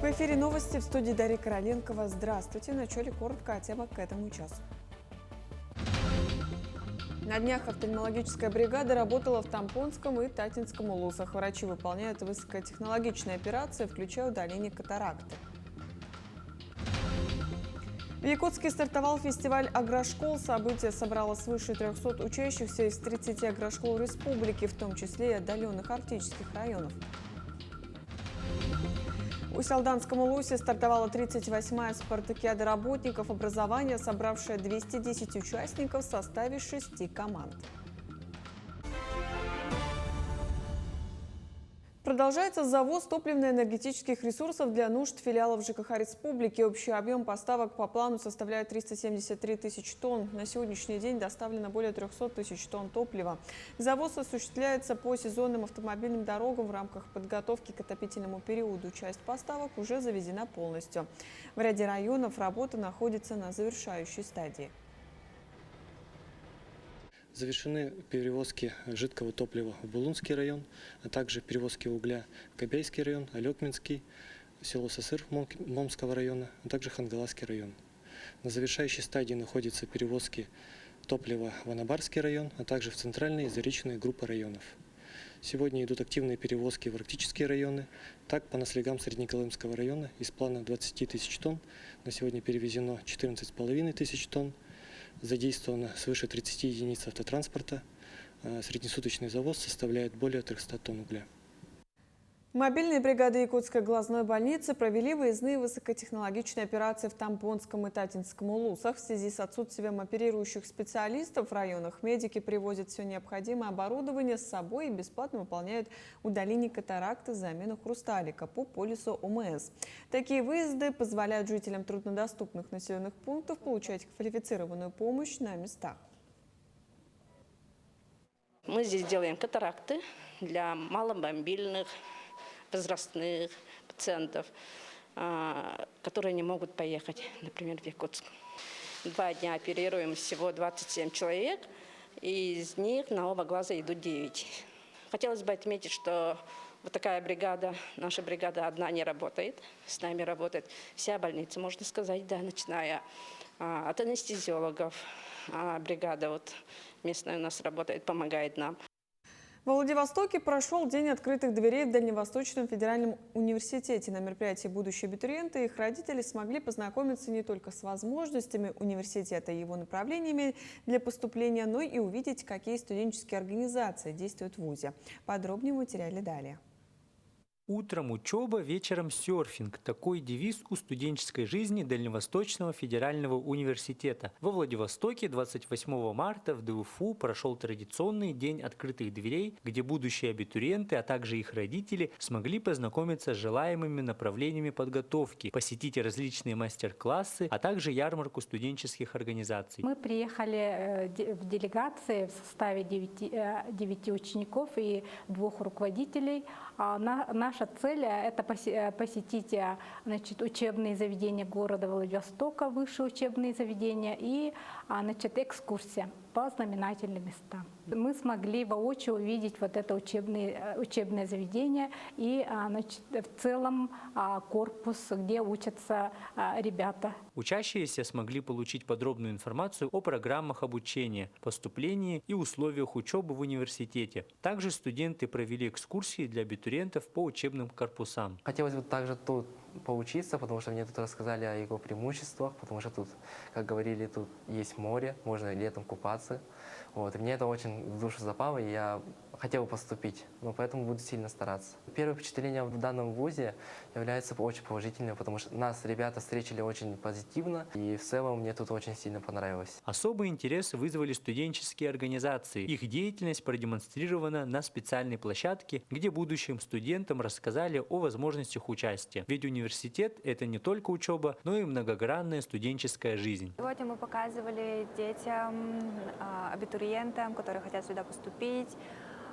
В эфире новости, в студии Дарья Короленкова. Здравствуйте. В начале коротко о темах к этому часу. На днях офтальмологическая бригада работала в Тампонском и Татинском улусах. Врачи выполняют высокотехнологичные операции, включая удаление катаракты. В Якутске стартовал фестиваль агрошкол. Событие собрало свыше 300 учащихся из 30 агрошкол республики, в том числе и отдаленных арктических районов. В Усть-Алданском улусе стартовала 38-я спартакиада работников образования, собравшая 210 участников в составе 6 команд. Продолжается завоз топливно-энергетических ресурсов для нужд филиалов ЖКХ республики. Общий объем поставок по плану составляет 373 тысячи тонн. На сегодняшний день доставлено более 300 тысяч тонн топлива. Завоз осуществляется по сезонным автомобильным дорогам в рамках подготовки к отопительному периоду. Часть поставок уже завезена полностью. В ряде районов работа находится на завершающей стадии. Завершены перевозки жидкого топлива в Булунский район, а также перевозки угля в Кобяйский район, Алекминский, село Сосыр Момского района, а также Хангаласский район. На завершающей стадии находятся перевозки топлива в Анабарский район, а также в центральные и заречные группы районов. Сегодня идут активные перевозки в арктические районы. Так, по наслегам Среднеколымского района из плана 20 тысяч тонн на сегодня перевезено 14,5 тысяч тонн. Задействовано свыше 30 единиц автотранспорта. Среднесуточный завоз составляет более 300 тонн угля. Мобильные бригады Якутской глазной больницы провели выездные высокотехнологичные операции в Тампонском и Татинском улусах. В связи с отсутствием оперирующих специалистов в районах медики привозят все необходимое оборудование с собой и бесплатно выполняют удаление катаракты, замену хрусталика по полису ОМС. Такие выезды позволяют жителям труднодоступных населенных пунктов получать квалифицированную помощь на местах. Мы здесь делаем катаракты для маломобильных, возрастных пациентов, которые не могут поехать, например, в Якутск. 2 дня оперируем всего 27 человек, и из них на оба глаза идут 9. Хотелось бы отметить, что вот такая бригада, наша бригада одна не работает, с нами работает вся больница, можно сказать, да, начиная от анестезиологов. Бригада вот местная у нас работает, помогает нам. Во Владивостоке прошел День открытых дверей в Дальневосточном федеральном университете. На мероприятии будущие абитуриенты и их родители смогли познакомиться не только с возможностями университета и его направлениями для поступления, но и увидеть, какие студенческие организации действуют в ВУЗе. Подробнее в материале далее. Утром учеба, вечером серфинг. Такой девиз у студенческой жизни Дальневосточного федерального университета. Во Владивостоке 28 марта в ДУФУ прошел традиционный день открытых дверей, где будущие абитуриенты, а также их родители смогли познакомиться с желаемыми направлениями подготовки, посетить различные мастер-классы, а также ярмарку студенческих организаций. Мы приехали в делегации в составе 9 учеников и 2 руководителей. Наша цель – это посетить, значит, учебные заведения города Владивостока, высшие учебные заведения и, значит, экскурсия по знаменательным местам. Мы смогли воочию увидеть вот это учебное заведение и, значит, в целом корпус, где учатся ребята. Учащиеся смогли получить подробную информацию о программах обучения, поступлении и условиях учебы в университете. Также студенты провели экскурсии для абитуриентов по учебным корпусам. Хотелось бы также тут поучиться, потому что мне тут рассказали о его преимуществах, потому что тут, как говорили, тут есть море, можно летом купаться. Вот. И мне это очень в душу запало, и я хотел бы поступить, но поэтому буду сильно стараться. Первое впечатление в данном вузе является очень положительным, потому что нас ребята встретили очень позитивно, и в целом мне тут очень сильно понравилось. Особый интерес вызвали студенческие организации. Их деятельность продемонстрирована на специальной площадке, где будущим студентам рассказали о возможностях участия. Ведь университет – это не только учеба, но и многогранная студенческая жизнь. Сегодня мы показывали детям, абитуриентам, которые хотят сюда поступить,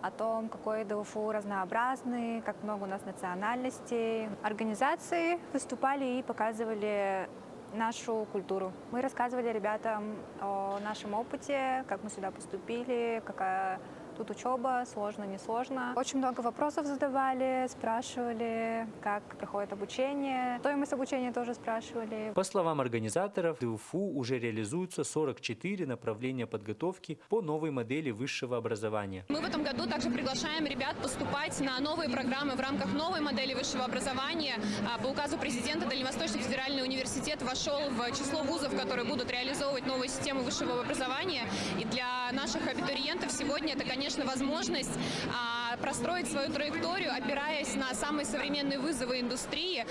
о том, какой ДУФУ разнообразный, как много у нас национальностей. Организации выступали и показывали нашу культуру. Мы рассказывали ребятам о нашем опыте, как мы сюда поступили, тут учеба, сложно, не сложно. Очень много вопросов задавали, спрашивали, как проходит обучение. Стоимость обучения тоже спрашивали. По словам организаторов, в ДУФУ уже реализуются 44 направления подготовки по новой модели высшего образования. Мы в этом году также приглашаем ребят поступать на новые программы в рамках новой модели высшего образования. По указу президента Дальневосточный федеральный университет вошел в число вузов, которые будут реализовывать новую систему высшего образования. И для наших абитуриентов сегодня это, конечно, возможность простроить свою траекторию, опираясь на самые современные вызовы индустрии,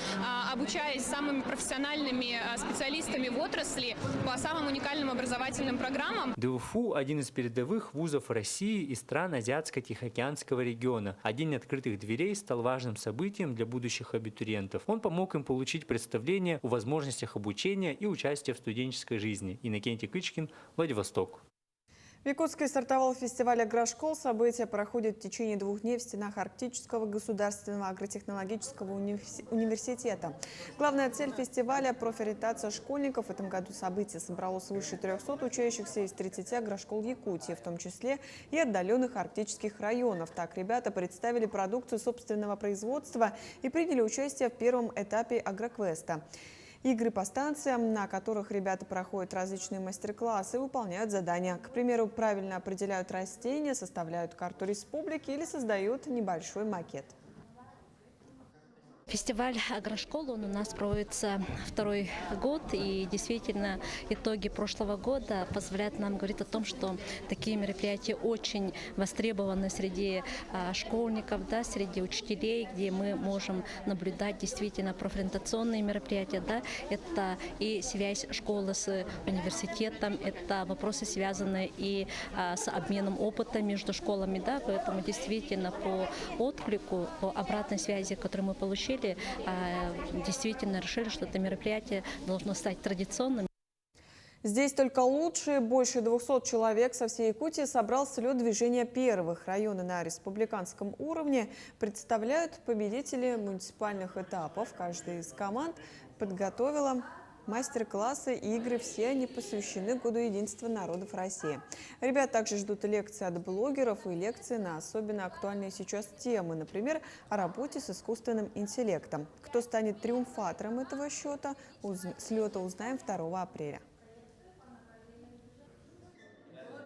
обучаясь самыми профессиональными специалистами в отрасли по самым уникальным образовательным программам. ДУФУ – один из передовых вузов России и стран Азиатско-Тихоокеанского региона. А День открытых дверей стал важным событием для будущих абитуриентов. Он помог им получить представление о возможностях обучения и участия в студенческой жизни. Иннокентий Кычкин, Владивосток. В Якутске стартовал фестиваль «Агрошкол». События проходят в течение 2 дней в стенах Арктического государственного агротехнологического университета. Главная цель фестиваля – профориентация школьников. В этом году событие собрало свыше 300 учащихся из 30 агрошкол Якутии, в том числе и отдаленных арктических районов. Так, ребята представили продукцию собственного производства и приняли участие в первом этапе агроквеста. Игры по станциям, на которых ребята проходят различные мастер-классы, выполняют задания. К примеру, правильно определяют растения, составляют карту республики или создают небольшой макет. Фестиваль «Агрошкола» он у нас проводится 2-й год, и действительно итоги прошлого года позволяют нам говорить о том, что такие мероприятия очень востребованы среди школьников, да, среди учителей, где мы можем наблюдать действительно профориентационные мероприятия. Да. Это и связь школы с университетом, это вопросы, связанные и с обменом опыта между школами. Да. Поэтому действительно по отклику, по обратной связи, которую мы получили, действительно решили, что это мероприятие должно стать традиционным. Здесь только лучше. Больше 200 человек со всей Якутии собрал слет движения первых. Районы на республиканском уровне представляют победителей муниципальных этапов. Каждая из команд подготовила мастер-классы и игры, все они посвящены Году единства народов России. Ребят также ждут лекции от блогеров и лекции на особенно актуальные сейчас темы, например, о работе с искусственным интеллектом. Кто станет триумфатором этого слета, узнаем 2 апреля.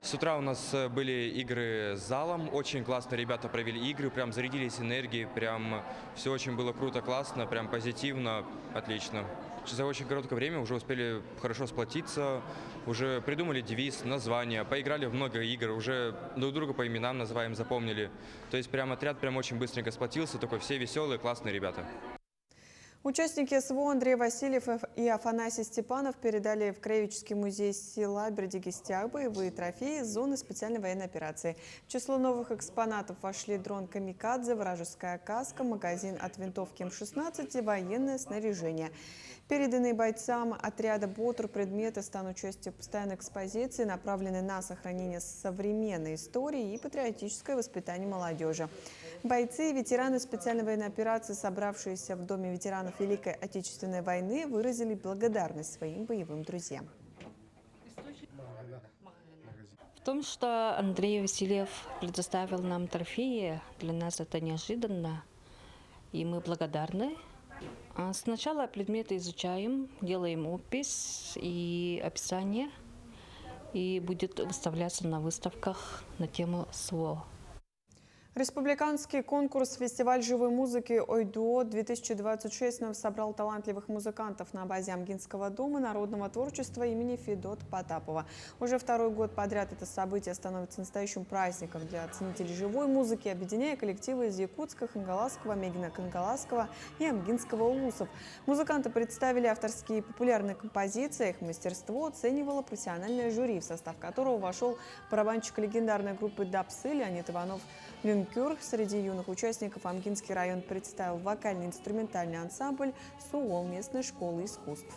С утра у нас были игры с залом, очень классно ребята провели игры, прям зарядились энергией, прям все очень было круто, классно, прям позитивно, отлично. За очень короткое время уже успели хорошо сплотиться, уже придумали девиз, название, поиграли в много игр, уже друг друга по именам называем, запомнили. То есть прям отряд прям очень быстренько сплотился, такой все веселые, классные ребята. Участники СВО Андрей Васильев и Афанасий Степанов передали в Краеведческий музей села Бердигистяк боевые трофеи из зоны специальной военной операции. В число новых экспонатов вошли дрон «Камикадзе», вражеская каска, магазин от винтовки М-16 и военное снаряжение. Переданные бойцам отряда «Ботр» предметы станут частью постоянной экспозиции, направленной на сохранение современной истории и патриотическое воспитание молодежи. Бойцы и ветераны специальной военной операции, собравшиеся в Доме ветеранов Великой Отечественной войны, выразили благодарность своим боевым друзьям. В том, что Андрей Васильев предоставил нам трофеи, для нас это неожиданно, и мы благодарны. Сначала предметы изучаем, делаем опись и описание, и будет выставляться на выставках на тему СВО. Республиканский конкурс-фестиваль живой музыки «Ой-дуо-2026» собрал талантливых музыкантов на базе Амгинского дома народного творчества имени Федота Потапова. Уже 2-й год подряд это событие становится настоящим праздником для ценителей живой музыки, объединяя коллективы из Якутска, Хангаласского, Мегино-Кангаласского и Амгинского улусов. Музыканты представили авторские и популярные композиции. Их мастерство оценивало профессиональное жюри, в состав которого вошел барабанщик легендарной группы «Дапсы» Леонид Иванов-Люнкюр. Среди юных участников Амгинский район представил вокально-инструментальный ансамбль СУО местной школы искусств.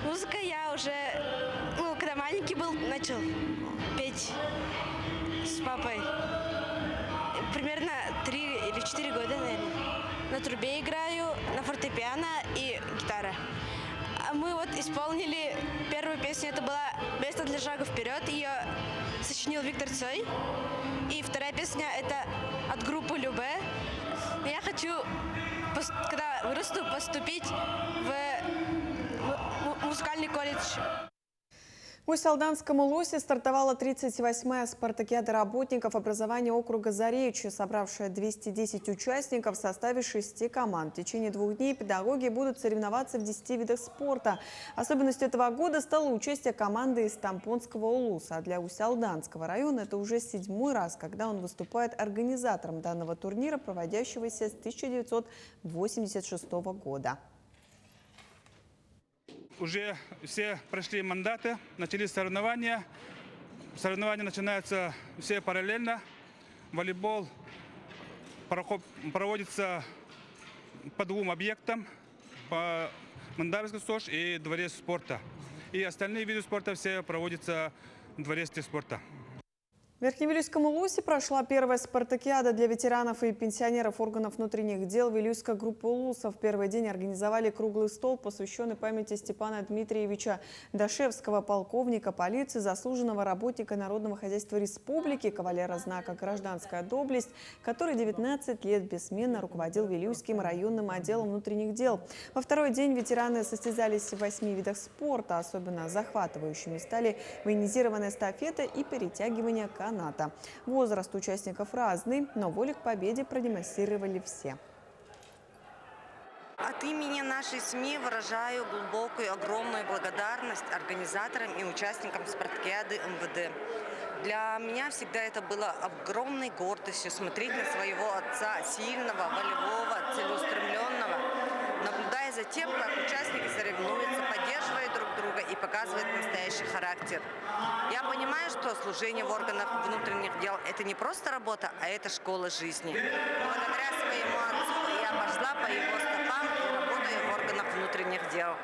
Музыка я уже, когда маленький был, начал петь с папой. Примерно 3 или 4 года, наверное. На трубе играю, на фортепиано и гитара. мы вот исполнили первую песню, это была «Место для шага вперед», ее сочинил Виктор Цой. И вторая песня – это от группы Любе. Я хочу, когда вырасту, поступить в музыкальный колледж. В Усть-Алданском Улусе стартовала 38-я спартакиада работников образования округа Заречье, собравшая 210 участников в составе 6 команд. В течение 2 дней педагоги будут соревноваться в 10 видах спорта. Особенностью этого года стало участие команды из Тампонского Улуса. А для Усть-Алданского района это уже 7-й раз, когда он выступает организатором данного турнира, проводящегося с 1986 года. Уже все прошли мандаты, начались соревнования. Соревнования начинаются все параллельно. Волейбол проводится по 2 объектам, по Мандарский СОЖ и Дворец спорта. И остальные виды спорта все проводятся в Дворце спорта. В Верхневилюйском Улусе прошла первая спартакиада для ветеранов и пенсионеров органов внутренних дел Вилюйской группы Улуса. В первый день организовали круглый стол, посвященный памяти Степана Дмитриевича Дашевского, полковника полиции, заслуженного работника Народного хозяйства республики, кавалера знака «Гражданская доблесть», который 19 лет бессменно руководил Вилюйским районным отделом внутренних дел. Во второй день ветераны состязались в 8 видах спорта. Особенно захватывающими стали военизированная эстафета и перетягивание каната. Возраст участников разный, но волю к победе продемонстрировали все. От имени нашей семьи выражаю глубокую, огромную благодарность организаторам и участникам спартакиады МВД. Для меня всегда это было огромной гордостью смотреть на своего отца, сильного, волевого, целеустремленного, наблюдая за тем, как участники соревнуются, поддерживают друг друга и показывают настоящий характер. Я понимаю, что служение в органах внутренних дел – это не просто работа, а это школа жизни. Благодаря своему отцу я пошла по его стопам и работаю в органах внутренних дел.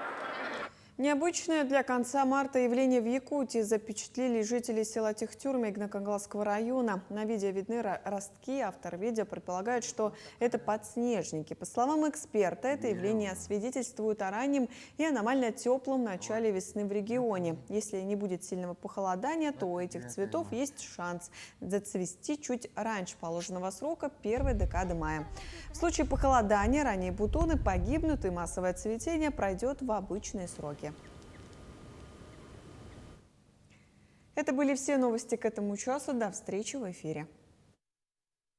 Необычное для конца марта явление в Якутии запечатлели жители села Техтюрме Игнакоглазского района. На видео видны ростки. Автор видео предполагает, что это подснежники. По словам эксперта, это явление свидетельствует о раннем и аномально теплом начале весны в регионе. Если не будет сильного похолодания, то у этих цветов есть шанс зацвести чуть раньше положенного срока, первой декады мая. В случае похолодания ранние бутоны погибнут, и массовое цветение пройдет в обычные сроки. Это были все новости к этому часу. До встречи в эфире.